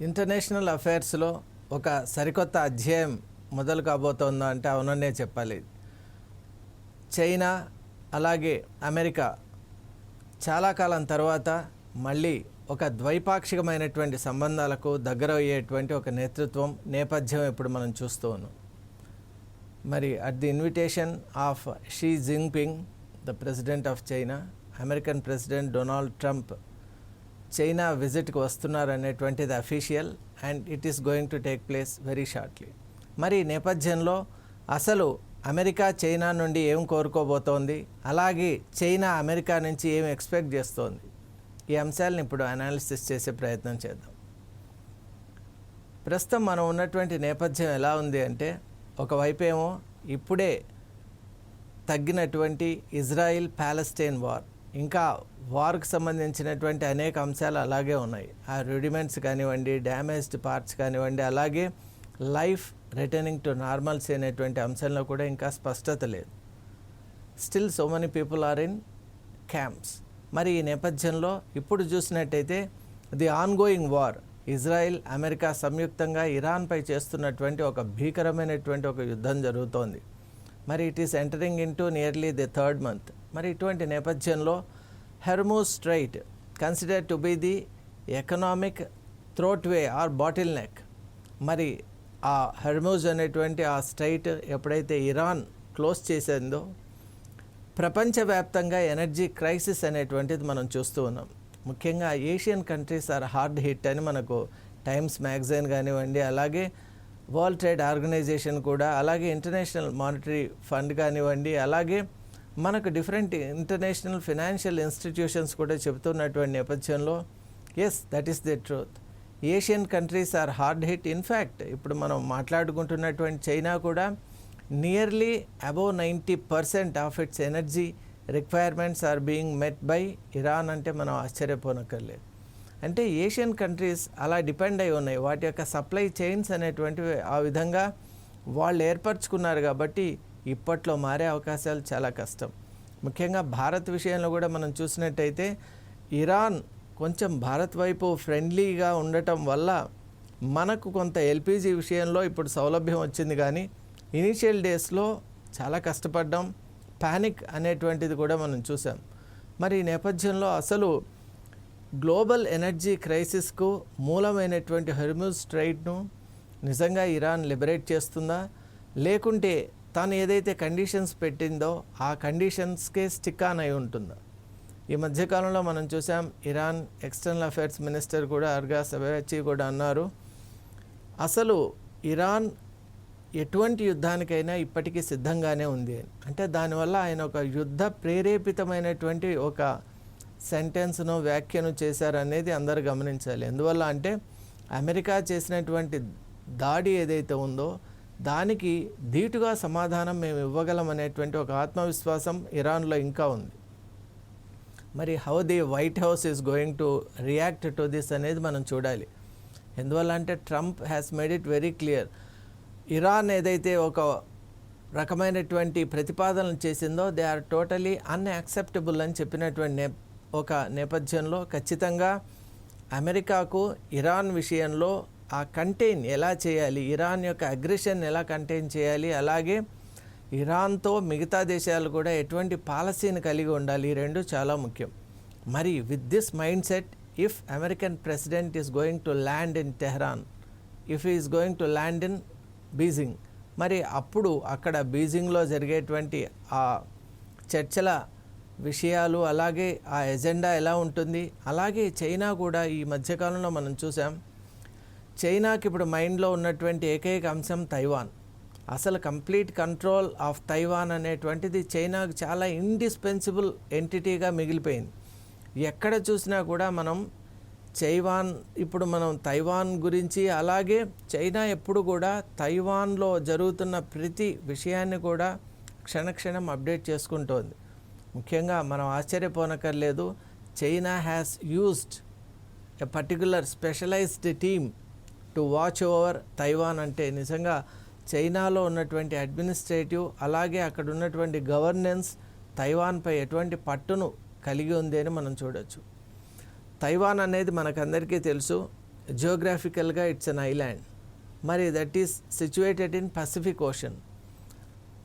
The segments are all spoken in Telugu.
ఇంటర్నేషనల్ అఫైర్స్లో ఒక సరికొత్త అధ్యాయం మొదలు కాబోతోందా అంటే అవుననే చెప్పాలి. చైనా అలాగే అమెరికా చాలా కాలం తర్వాత మళ్ళీ ఒక ద్వైపాక్షికమైనటువంటి సంబంధాలకు దగ్గర అయ్యేటువంటి ఒక నేపథ్యం ఇప్పుడు మనం చూస్తూ ఉన్నాం. మరి at the invitation of Xi Jinping, the president of China, American president Donald Trump China విజిట్కి వస్తున్నారనేటువంటిది official and it is going to take place very shortly. మరి ఈ నేపథ్యంలో అసలు అమెరికా చైనా నుండి ఏం కోరుకోబోతోంది, అలాగే చైనా అమెరికా నుంచి ఏం ఎక్స్పెక్ట్ చేస్తోంది, ఈ అంశాలను ఇప్పుడు అనాలిసిస్ చేసే ప్రయత్నం చేద్దాం. ప్రస్తుతం మనం ఉన్నటువంటి నేపథ్యం ఎలా ఉంది అంటే, ఒకవైపు ఏమో ఇప్పుడే తగ్గినటువంటి ఇజ్రాయిల్ ప్యాలెస్టైన్ వార్, ఇంకా వార్కి సంబంధించినటువంటి అనేక అంశాలు అలాగే ఉన్నాయి. ఆ రుడిమెంట్స్ కానివ్వండి, డ్యామేజ్డ్ పార్ట్స్ కానివ్వండి, అలాగే లైఫ్ రిటర్నింగ్ టు నార్మల్సీ అనేటువంటి అంశంలో కూడా ఇంకా స్పష్టత లేదు. Still so many people are in camps. మరి ఈ నేపథ్యంలో ఇప్పుడు చూసినట్టయితే the ongoing war, Israel America సంయుక్తంగా ఇరాన్పై చేస్తున్నటువంటి ఒక భీకరమైనటువంటి ఒక యుద్ధం జరుగుతోంది. మరి it is entering into nearly the third month. మరి ఇటువంటి నేపథ్యంలో Hormuz strait consider to be the economic throat way or bottleneck. మరి ఆ హెర్మూజ్ అనేటువంటి ఆ స్ట్రైట్ ఎప్పుడైతే ఇరాన్ క్లోజ్ చేసిందో, ప్రపంచవ్యాప్తంగా ఎనర్జీ క్రైసిస్ అనేటువంటిది మనం చూస్తూ ఉన్నాం. ముఖ్యంగా Asian countries are hard hit అని మనకు టైమ్స్ మ్యాగజైన్ కానివ్వండి, అలాగే వరల్డ్ ట్రేడ్ ఆర్గనైజేషన్ కూడా, అలాగే ఇంటర్నేషనల్ మానిటరీ ఫండ్ కానివ్వండి, అలాగే మనకు డిఫరెంట్ ఇంటర్నేషనల్ ఫినాన్షియల్ ఇన్స్టిట్యూషన్స్ కూడా చెబుతున్నటువంటి నేపథ్యంలో yes, that is the truth. Asian countries are hard hit. In fact ఇప్పుడు మనం మాట్లాడుకుంటున్నటువంటి చైనా కూడా nearly above 90% of its energy requirements are being met by Iran అంటే మనం ఆశ్చర్యపోనక్కర్లేదు. అంటే ఏషియన్ కంట్రీస్ అలా డిపెండ్ అయి ఉన్నాయి. వాటి యొక్క సప్లై చైన్స్ అనేటువంటివి ఆ విధంగా వాళ్ళు ఏర్పరచుకున్నారు. కాబట్టి ఇప్పట్లో మారే అవకాశాలు చాలా కష్టం. ముఖ్యంగా భారత్ విషయంలో కూడా మనం చూసినట్టయితే ఇరాన్ కొంచెం భారత్ వైపు ఫ్రెండ్లీగా ఉండటం వల్ల మనకు కొంత ఎల్పిజి విషయంలో ఇప్పుడు సౌలభ్యం వచ్చింది. కానీ ఇనీషియల్ డేస్లో చాలా కష్టపడ్డాం, ప్యానిక్ అనేటువంటిది కూడా మనం చూసాం. మరి ఈ నేపథ్యంలో అసలు గ్లోబల్ ఎనర్జీ క్రైసిస్కు మూలమైనటువంటి హెర్మూజ్ స్ట్రైట్ను నిజంగా ఇరాన్ లిబరేట్ చేస్తుందా, లేకుంటే తాను ఏదైతే కండిషన్స్ పెట్టిందో ఆ కండిషన్స్కే స్టిక్ ఆన్ అయి ఉంటుందా? ఈ మధ్యకాలంలో మనం చూసాం, ఇరాన్ ఎక్స్టర్నల్ అఫైర్స్ మినిస్టర్ కూడా అర్గాస్ అబెచి కూడా అన్నారు, అసలు ఇరాన్ ఎటువంటి యుద్ధానికైనా ఇప్పటికీ సిద్ధంగానే ఉంది అని. అంటే దానివల్ల ఆయన ఒక యుద్ధ ప్రేరేపితమైనటువంటి ఒక సెంటెన్స్ను వ్యాఖ్యను చేశారనేది అందరూ గమనించాలి. ఎందువల్ల అంటే అమెరికా చేసినటువంటి దాడి ఏదైతే ఉందో దానికి ధీటుగా సమాధానం మేము ఇవ్వగలం అనేటువంటి ఒక ఆత్మవిశ్వాసం ఇరాన్లో ఇంకా ఉంది. మరి how the white house is going to react to this అనేది మనం చూడాలి. ఎందువల్ల అంటే Trump has made it very clear, Iran ఏదైతే ఒక రకమైనటువంటి ప్రతిపాదనలు చేసిందో దే ఆర్ టోటలీ అన్యాక్సెప్టబుల్ అని చెప్పినటువంటి ఒక నేపథ్యంలో ఖచ్చితంగా అమెరికాకు ఇరాన్ విషయంలో ఆ కంటైన్ ఎలా చేయాలి, ఇరాన్ యొక్క అగ్రెషన్ ఎలా కంటైన్ చేయాలి, అలాగే ఇరాన్తో మిగతా దేశాలు కూడా ఎటువంటి పాలసీని కలిగి ఉండాలి, ఈ రెండు చాలా ముఖ్యం. మరి with this mind set, if American president is going to land in Tehran, if is going to land in Beijing, మరి అప్పుడు అక్కడ బీజింగ్లో జరిగేటువంటి ఆ చర్చల విషయాలు, అలాగే ఆ ఎజెండా ఎలా ఉంటుంది, అలాగే చైనా కూడా ఈ మధ్యకాలంలో మనం చూసాం, చైనాకి ఇప్పుడు మైండ్లో ఉన్నటువంటి ఏకైక అంశం తైవాన్. అసలు కంప్లీట్ కంట్రోల్ ఆఫ్ తైవాన్ అనేటువంటిది చైనాకు చాలా ఇండిస్పెన్సిబుల్ ఎంటిటీగా మిగిలిపోయింది. ఎక్కడ చూసినా కూడా మనం ఇప్పుడు మనం తైవాన్ గురించి, అలాగే చైనా ఎప్పుడు కూడా తైవాన్లో జరుగుతున్న ప్రతి విషయాన్ని కూడా క్షణక్షణం అప్డేట్ చేసుకుంటోంది. ముఖ్యంగా మనం ఆశ్చర్యపోనక్కర్లేదు, China has used a particular specialised team to watch over Taiwan. అంటే నిజంగా చైనాలో ఉన్నటువంటి అడ్మినిస్ట్రేటివ్, అలాగే అక్కడ ఉన్నటువంటి గవర్నెన్స్ తైవాన్పై ఎటువంటి పట్టును కలిగి ఉంది అని మనం చూడొచ్చు. తైవాన్ అనేది మనకందరికీ తెలుసు, జియోగ్రాఫికల్గా ఇట్స్ అన్ ఐలాండ్, మరి that is situated in Pacific ocean.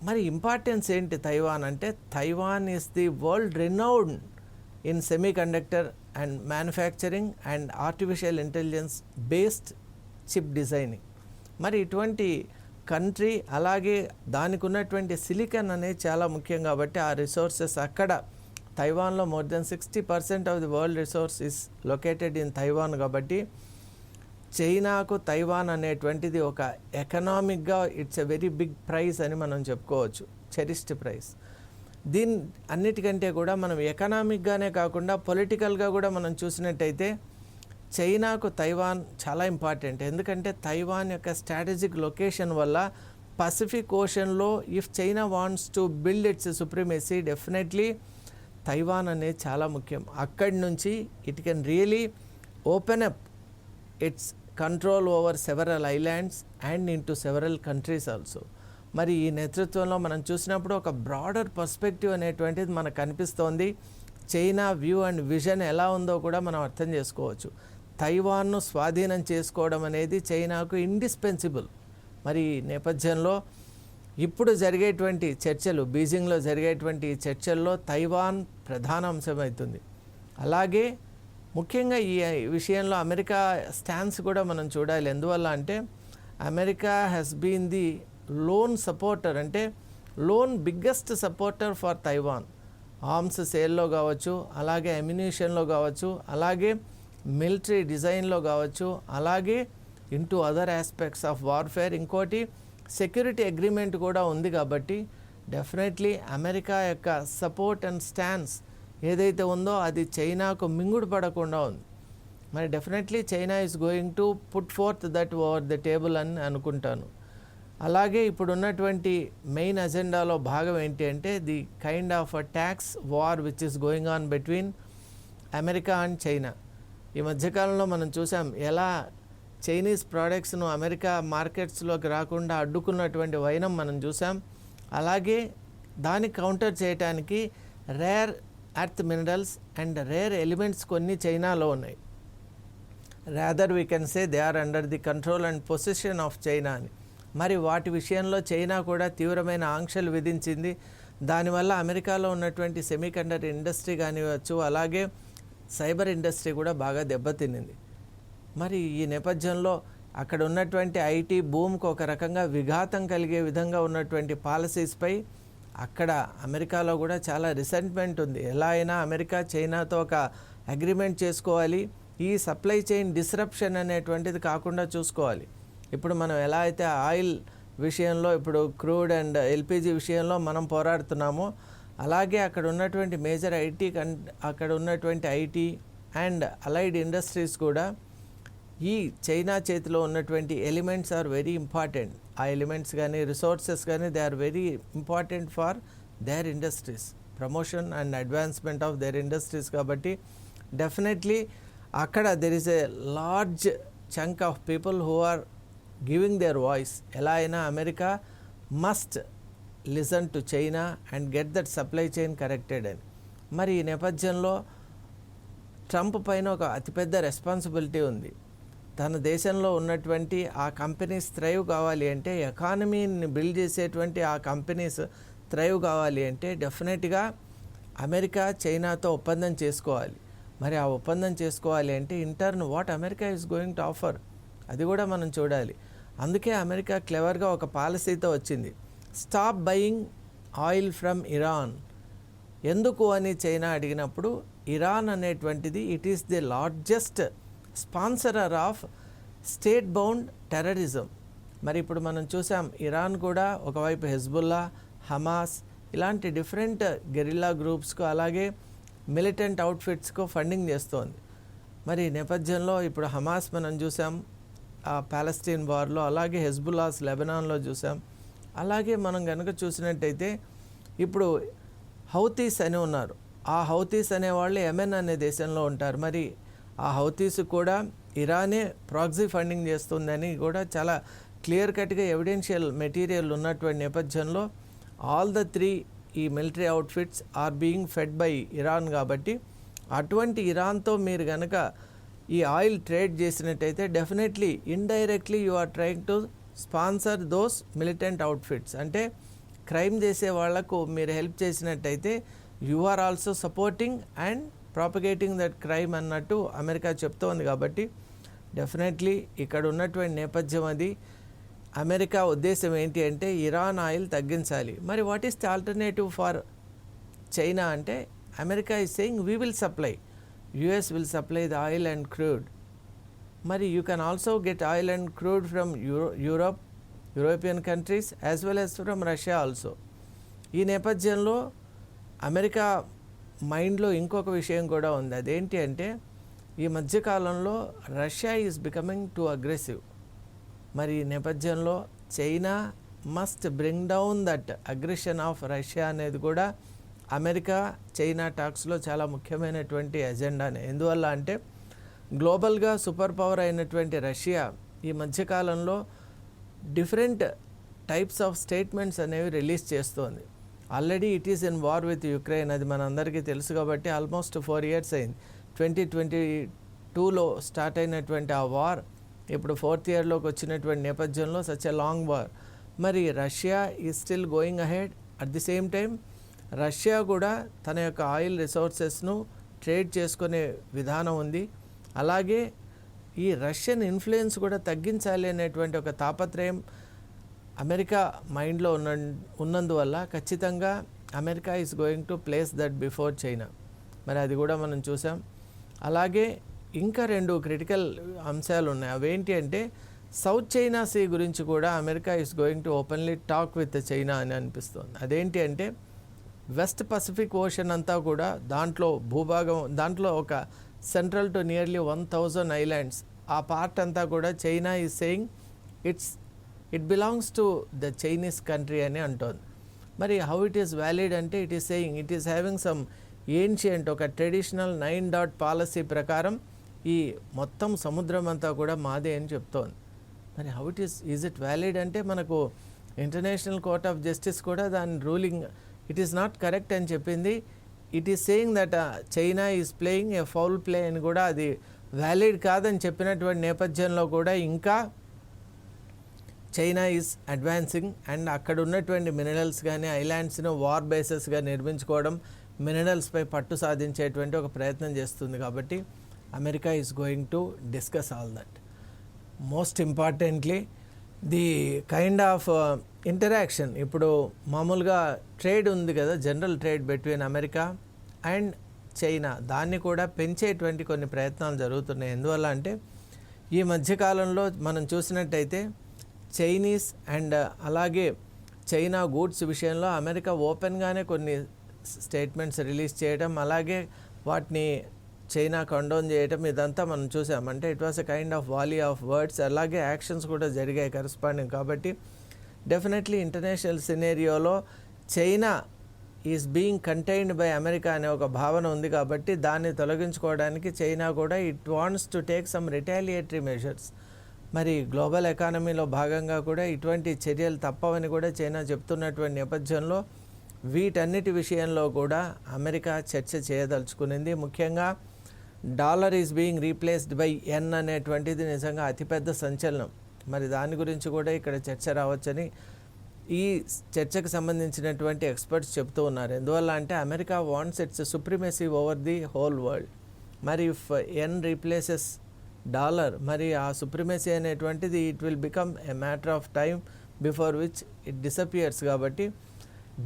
మరి ఇంపార్టెన్స్ ఏంటి తైవాన్ అంటే, Taiwan is the world renowned in semi conductor and manufacturing and artificial intelligence based chip designing. మరి ఇటువంటి కంట్రీ, అలాగే దానికి ఉన్నటువంటి సిలికాన్ అనేది చాలా ముఖ్యం కాబట్టి ఆ రిసోర్సెస్ అక్కడ తైవాన్లో more than 60% of the world resource is located in Taiwan. కాబట్టి చైనాకు తైవాన్ అనేటువంటిది ఒక ఎకనామిక్గా it's a very big prize అని మనం చెప్పుకోవచ్చు, చెరిష్డ్ ప్రైజ్. దీని అన్నిటికంటే కూడా మనం ఎకనామిక్గానే కాకుండా పొలిటికల్గా కూడా మనం చూసినట్టయితే చైనాకు తైవాన్ చాలా ఇంపార్టెంట్. ఎందుకంటే తైవాన్ యొక్క స్ట్రాటజిక్ లొకేషన్ వల్ల పసిఫిక్ ఓషన్లో if China wants to build its supremacy, definitely Taiwan అనేది చాలా ముఖ్యం. అక్కడి నుంచి it can really open up its control over several islands and into several countries also. మరి ఈ నేతృత్వంలో మనం చూసినప్పుడు ఒక బ్రాడర్ పర్స్పెక్టివ్ అనేటువంటిది మనకు కనిపిస్తోంది. చైనా వ్యూ అండ్ విజన్ ఎలా ఉందో కూడా మనం అర్థం చేసుకోవచ్చు. తైవాన్ను స్వాధీనం చేసుకోవడం అనేది చైనాకు ఇండిస్పెన్సిబుల్. మరి ఈ నేపథ్యంలో ఇప్పుడు జరిగేటువంటి చర్చలు, బీజింగ్లో జరిగేటువంటి చర్చల్లో తైవాన్ ప్రధాన అంశమవుతుంది. అలాగే ముఖ్యంగా ఈ విషయంలో అమెరికా స్టాన్స్ కూడా మనం చూడాలి. ఎందువల్ల అంటే America has been the lone supporter, అంటే lone biggest supporter for Taiwan. Arms సేల్లో కావచ్చు, అలాగే అమ్యునిషన్లో కావచ్చు, అలాగే మిలిటరీ డిజైన్లో కావచ్చు, అలాగే into other aspects of warfare. ఇంకోటి సెక్యూరిటీ అగ్రిమెంట్ కూడా ఉంది. కాబట్టి డెఫినెట్లీ అమెరికా యొక్క సపోర్ట్ అండ్ స్టాన్స్ ఏదైతే ఉందో అది చైనాకు మింగుడు పడకుండా ఉంది. మరి definitely China is going to put forth that over the table అని అనుకుంటాను. అలాగే ఇప్పుడు ఉన్నటువంటి మెయిన్ అజెండాలో భాగం ఏంటి అంటే the kind of a tax war which is going on between America and China. ఈ మధ్యకాలంలో మనం చూసాం ఎలా చైనీస్ ప్రోడక్ట్స్ను అమెరికా మార్కెట్స్లోకి రాకుండా అడ్డుకున్నటువంటి వైనం మనం చూసాం. అలాగే దాన్ని కౌంటర్ చేయడానికి rare earth minerals and rare elements కొన్ని చైనాలో ఉన్నాయి. Rather we can say they are under the control and position of China అని. మరి వాటి విషయంలో చైనా కూడా తీవ్రమైన ఆంక్షలు విధించింది. దానివల్ల అమెరికాలో ఉన్నటువంటి సెమీకండక్టర్ ఇండస్ట్రీ కానివచ్చు, అలాగే సైబర్ ఇండస్ట్రీ కూడా బాగా దెబ్బతిన్నింది. మరి ఈ నేపథ్యంలో అక్కడ ఉన్నటువంటి ఐటీ భూమికి ఒక రకంగా విఘాతం కలిగే విధంగా ఉన్నటువంటి పాలసీస్పై అక్కడ అమెరికాలో కూడా చాలా రిసెంట్మెంట్ ఉంది. ఎలా అయినా అమెరికా చైనాతో ఒక అగ్రిమెంట్ చేసుకోవాలి, ఈ సప్లై చైన్ డిస్రప్షన్ అనేటువంటిది కాకుండా చూసుకోవాలి. ఇప్పుడు మనం ఎలా అయితే ఆయిల్ విషయంలో ఇప్పుడు క్రూడ్ అండ్ ఎల్పిజి విషయంలో మనం పోరాడుతున్నామో, అలాగే అక్కడ ఉన్నటువంటి మేజర్ అక్కడ ఉన్నటువంటి ఐటీ అండ్ అలైడ్ ఇండస్ట్రీస్ కూడా ఈ చైనా చేతిలో ఉన్నటువంటి ఎలిమెంట్స్ ఆర్ వెరీ ఇంపార్టెంట్. ఆ ఎలిమెంట్స్ కానీ రిసోర్సెస్ కానీ they are very important for their industries, promotion and advancement of their industries. కాబట్టి డెఫినెట్లీ అక్కడ there is a large chunk of people who are giving their voice. ఎలా అయినా America must listen to China and get that supply chain corrected అని. మరి ఈ నేపథ్యంలో ట్రంప్ పైన ఒక అతిపెద్ద రెస్పాన్సిబిలిటీ ఉంది. తన దేశంలో ఉన్నటువంటి ఆ కంపెనీస్ థ్రైవ్ కావాలి అంటే, ఎకానమీని బిల్డ్ చేసేటువంటి ఆ కంపెనీస్ థ్రైవ్ కావాలి అంటే డెఫినెట్గా అమెరికా చైనాతో ఒప్పందం చేసుకోవాలి. మరి ఆ ఒప్పందం చేసుకోవాలి అంటే intern what America is going to offer అది కూడా మనం చూడాలి. అందుకే అమెరికా క్లెవర్గా ఒక పాలసీతో వచ్చింది, stop buying oil from Iran. ఎందుకు అని చైనా అడిగినప్పుడు, ఇరాన్ అనేటువంటిది it is the largest sponsorer of state bound terrorism. మరి ఇప్పుడు మనం చూసాం ఇరాన్ కూడా ఒకవైపు హెజ్బుల్లా, హమాస్ ఇలాంటి డిఫరెంట్ గెరిల్లా గ్రూప్స్కు అలాగే మిలిటెంట్ అవుట్ఫిట్స్కు ఫండింగ్ చేస్తోంది. మరి నేపథ్యంలో ఇప్పుడు హమాస్ మనం చూసాం ఆ ప్యాలెస్టీన్ వార్లో, అలాగే హెజ్బుల్లాస్ లెబనాన్లో చూసాం. అలాగే మనం కనుక చూసినట్టయితే ఇప్పుడు హౌతీస్ అని ఉన్నారు. ఆ హౌతీస్ అనేవాళ్ళు యెమెన్ అనే దేశంలో ఉంటారు. మరి ఆ హౌతీస్ కూడా ఇరానే ప్రాక్సీ ఫండింగ్ చేస్తుందని కూడా చాలా క్లియర్ కట్గా ఎవిడెన్షియల్ మెటీరియల్ ఉన్నటువంటి నేపథ్యంలో ఆల్ ద త్రీ ఈ military outfits are being fed by Iran. కాబట్టి అటువంటి ఇరాన్తో మీరు కనుక ఈ ఆయిల్ ట్రేడ్ చేసినట్టయితే definitely indirectly you are trying to sponsor those militant outfits. అంటే క్రైమ్ చేసే వాళ్లకు మీరు హెల్ప్ చేసినట్టయితే you are also supporting and propagating that crime అన్నట్టు అమెరికా చెప్తోంది. కాబట్టి డెఫినెట్లీ ఇక్కడ ఉన్నటువంటి నేపథ్యం అది. అమెరికా ఉద్దేశం ఏంటి అంటే ఇరాన్ ఆయిల్ తగ్గించాలి. మరి what is the alternative for China అంటే America is saying we will supply, US will supply the oil and crude. మరి you can also get oil and crude from European countries as well as from Russia also. ఈ నేపథ్యంలో అమెరికా మైండ్లో ఇంకొక విషయం కూడా ఉంది. అదేంటి అంటే ఈ మధ్యకాలంలో Russia is becoming two aggressive. మరి ఈ నేపథ్యంలో China must bring down that aggression of Russia అనేది కూడా అమెరికా చైనా టాక్స్లో చాలా ముఖ్యమైనటువంటి ఎజెండానే. ఎందువల్ల అంటే గ్లోబల్గా సూపర్ పవర్ అయినటువంటి రష్యా ఈ మధ్యకాలంలో డిఫరెంట్ టైప్స్ ఆఫ్ స్టేట్మెంట్స్ అనేవి రిలీజ్ చేస్తోంది. Already it is in war with Ukraine, అది మనందరికీ తెలుసు. కాబట్టి ఆల్మోస్ట్ 4 years అయింది. 2022లో స్టార్ట్ అయినటువంటి ఆ వార్ ఇప్పుడు 4th yearలోకి వచ్చినటువంటి నేపథ్యంలో సచ్ ఎ లాంగ్ వార్. మరి Russia is still going ahead. At the same time Russia కూడా తన యొక్క ఆయిల్ రిసోర్సెస్ను ట్రేడ్ చేసుకునే విధానం ఉంది. అలాగే ఈ రష్యన్ ఇన్ఫ్లుయెన్స్ కూడా తగ్గించాలి అనేటువంటి ఒక తాపత్రయం అమెరికా మైండ్లో ఉన్నందువల్ల ఖచ్చితంగా America is going to place that before China. మరి అది కూడా మనం చూసాం. అలాగే ఇంకా 2 క్రిటికల్ అంశాలు ఉన్నాయి. అవేంటి అంటే సౌత్ చైనా సీ గురించి కూడా America is going to openly talk with China అని అనిపిస్తుంది. అదేంటి అంటే వెస్ట్ పసిఫిక్ ఓషన్ అంతా కూడా దాంట్లో భూభాగం, దాంట్లో ఒక సెంట్రల్ టు నియర్లీ 1000 ఐలాండ్స్, ఆ పార్ట్ అంతా కూడా China is saying it belongs to the Chinese country అని అంటోంది. మరి హౌ ఇట్ ఈస్ వ్యాలిడ్ అంటే it is saying it is having some ancient ఒక ట్రెడిషనల్ 9 dot పాలసీ ప్రకారం ఈ మొత్తం సముద్రం అంతా కూడా మాదే అని చెప్తోంది. మరి how it is it valid అంటే మనకు ఇంటర్నేషనల్ కోర్ట్ ఆఫ్ జస్టిస్ కూడా దాని ruling it is not correct అని చెప్పింది. It is saying that China is playing a foul play అని కూడా అది వ్యాలిడ్ కాదని చెప్పినటువంటి నేపథ్యంలో కూడా ఇంకా చైనా ఈజ్ అడ్వాన్సింగ్ అండ్ అక్కడ ఉన్నటువంటి మినరల్స్ కానీ ఐలాండ్స్ను వార్ బేసెస్గా నిర్మించుకోవడం, మినరల్స్పై పట్టు సాధించేటువంటి ఒక ప్రయత్నం చేస్తుంది. కాబట్టి America is going to discuss all that. Most importantly the kind of interaction, ఇప్పుడు మామూలుగా ట్రేడ్ ఉంది కదా, general trade between America and China, దాన్ని కూడా పెంచేటువంటి కొన్ని ప్రయత్నాలు జరుగుతున్నాయి. ఎందువల్ల అంటే ఈ మధ్యకాలంలో మనం చూసినట్టయితే చైనీస్ అండ్ అలాగే చైనా గూడ్స్ విషయంలో అమెరికా ఓపెన్గానే కొన్ని స్టేట్మెంట్స్ రిలీజ్ చేయడం, అలాగే వాటిని చైనా కండోన్ చేయడం, ఇదంతా మనం చూసాం. అంటే it was a kind of volley of words. అలాగే యాక్షన్స్ కూడా జరిగాయి కరెస్పాండింగ్. కాబట్టి డెఫినెట్లీ ఇంటర్నేషనల్ సినేరియోలో China is being contained by America అనే ఒక భావన ఉంది. కాబట్టి దాన్ని తొలగించుకోవడానికి చైనా కూడా it wants to take some retaliatory measures. మరి గ్లోబల్ ఎకానమీలో భాగంగా కూడా ఇటువంటి చర్యలు తప్పవని కూడా చైనా చెప్తున్నటువంటి నేపథ్యంలో వీటన్నిటి విషయంలో కూడా అమెరికా చర్చ చేయదలుచుకునింది. ముఖ్యంగా dollar is being replaced by an అనేటువంటిది నిజంగా అతిపెద్ద సంచలనం. మరి దాని గురించి కూడా ఇక్కడ చర్చ రావచ్చని ఈ చర్చకు సంబంధించినటువంటి ఎక్స్పర్ట్స్ చెప్తూ ఉన్నారు. ఎందువల్ల అంటే America wants it's supremacy over the whole world. మరి ఇఫ్ ఎన్ రీప్లేసెస్ డాలర్, మరి ఆ సుప్రిమసీ అనేటువంటిది it will become a matter of time before which it disappears. కాబట్టి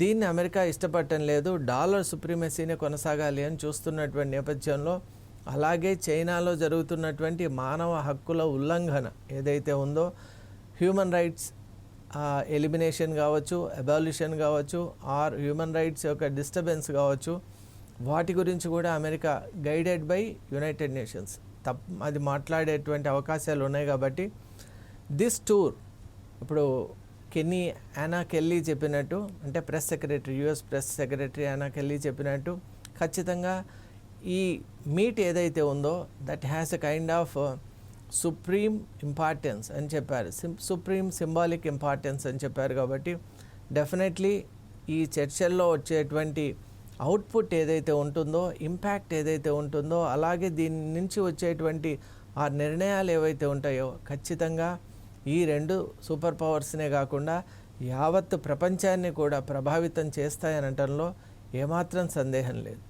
దీన్ని అమెరికా ఇష్టపడటం లేదు, డాలర్ సుప్రిమసీనే కొనసాగాలి అని చూస్తున్నటువంటి నేపథ్యంలో, అలాగే చైనాలో జరుగుతున్నటువంటి మానవ హక్కుల ఉల్లంఘన ఏదైతే ఉందో, హ్యూమన్ రైట్స్ ఎలిమినేషన్ కావచ్చు, అబాలిషన్ కావచ్చు, ఆర్ హ్యూమన్ రైట్స్ యొక్క డిస్టర్బెన్స్ కావచ్చు, వాటి గురించి కూడా America guided by United nations అది మాట్లాడేటువంటి అవకాశాలు ఉన్నాయి. కాబట్టి దిస్ టూర్ ఇప్పుడు యానా కెల్లీ చెప్పినట్టు, అంటే press secretary, US press secretary Yana Kelly చెప్పినట్టు, ఖచ్చితంగా ఈ మీట్ ఏదైతే ఉందో that has a kind of supreme importance అని చెప్పారు, సుప్రీం సింబాలిక్ ఇంపార్టెన్స్ అని చెప్పారు. కాబట్టి డెఫినెట్లీ ఈ చర్చల్లో వచ్చేటువంటి అవుట్పుట్ ఏదైతే ఉంటుందో, ఇంపాక్ట్ ఏదైతే ఉంటుందో, అలాగే దీని నుంచి వచ్చేటువంటి ఆ నిర్ణయాలు ఏవైతే ఉంటాయో ఖచ్చితంగా ఈ 2 సూపర్ పవర్స్నే కాకుండా యావత్ ప్రపంచాన్ని కూడా ప్రభావితం చేస్తాయనటంలో ఏమాత్రం సందేహం లేదు.